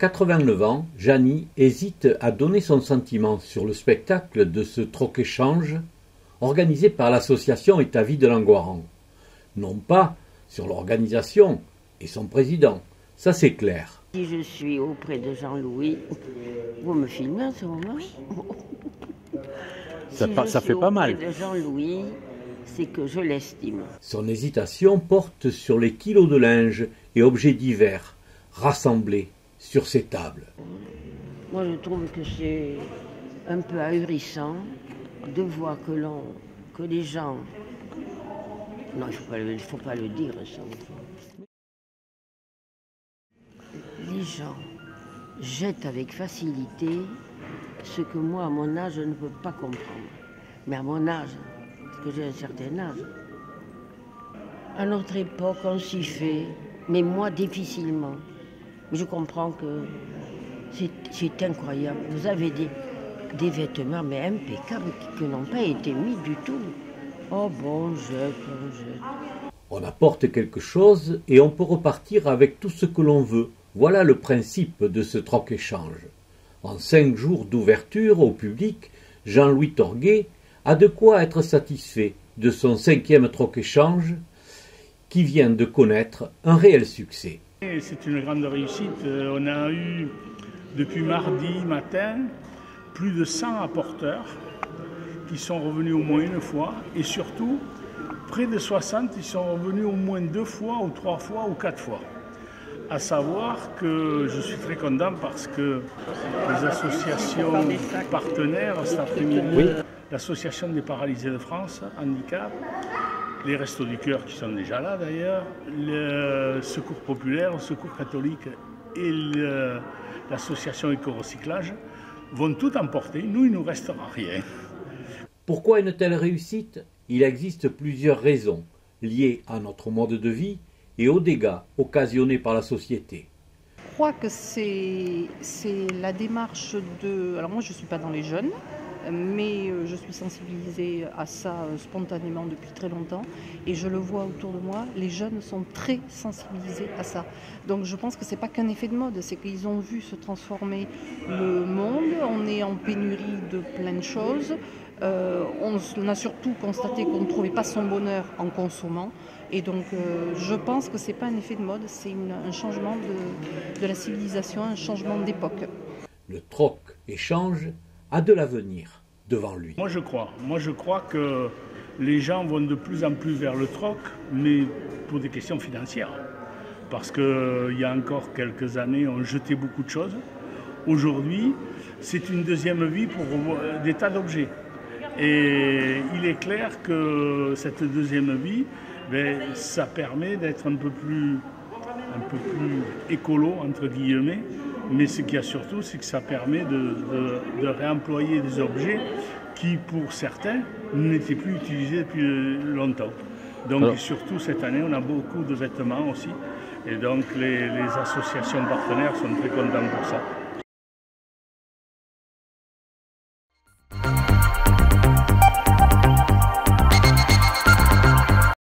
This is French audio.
89 ans, Jeannie hésite à donner son sentiment sur le spectacle de ce troc-échange organisé par l'association État-Vie de Langoiran. Non pas sur l'organisation et son président, ça c'est clair. Si je suis auprès de Jean-Louis, vous me filmez en ce moment? Oui. Ça fait pas mal. De Jean-Louis, c'est que je l'estime. Son hésitation porte sur les kilos de linge et objets divers rassemblés sur ces tables. Moi, je trouve que c'est un peu ahurissant de voir que les gens... Non, il ne faut pas le dire, ça. Les gens jettent avec facilité ce que moi, à mon âge, je ne peux pas comprendre. Mais à mon âge, parce que j'ai un certain âge, à notre époque, on s'y fait, mais moi, difficilement. Je comprends que c'est incroyable. Vous avez des vêtements, mais impeccables, qui n'ont pas été mis du tout. Oh bon, on jette. On apporte quelque chose et on peut repartir avec tout ce que l'on veut. Voilà le principe de ce troc-échange. En 5 jours d'ouverture au public, Jean-Louis Torguet a de quoi être satisfait de son 5e troc-échange qui vient de connaître un réel succès. C'est une grande réussite. On a eu, depuis mardi matin, plus de 100 apporteurs qui sont revenus au moins une fois et surtout, près de 60 qui sont revenus au moins 2 fois ou 3 fois ou 4 fois. À savoir que je suis très content parce que les associations partenaires cet après-midi, l'Association des paralysés de France, Handicap, les Restos du Cœur qui sont déjà là d'ailleurs, le Secours populaire, le Secours catholique et l'association Éco-recyclage vont tout emporter. Nous, il ne nous restera rien. Pourquoi une telle réussite? Il existe plusieurs raisons liées à notre mode de vie et aux dégâts occasionnés par la société. Je crois que c'est la démarche de... Alors moi je ne suis pas dans les jeunes, mais je suis sensibilisée à ça spontanément depuis très longtemps et je le vois autour de moi, les jeunes sont très sensibilisés à ça. Donc je pense que ce n'est pas qu'un effet de mode, c'est qu'ils ont vu se transformer le monde, on est en pénurie de plein de choses. On a surtout constaté qu'on ne trouvait pas son bonheur en consommant et donc je pense que ce n'est pas un effet de mode, c'est un changement de la civilisation, un changement d'époque. Le troc-échange a de l'avenir devant lui. Moi je crois que les gens vont de plus en plus vers le troc, mais pour des questions financières. Parce qu'il y a encore quelques années, on jetait beaucoup de choses. Aujourd'hui, c'est une deuxième vie pour des tas d'objets. Et il est clair que cette deuxième vie, ça permet d'être un peu plus écolo, entre guillemets. Mais ce qu'il y a surtout, c'est que ça permet de réemployer des objets qui, pour certains, n'étaient plus utilisés depuis longtemps. Donc surtout cette année, on a beaucoup de vêtements aussi. Et donc les associations partenaires sont très contentes pour ça.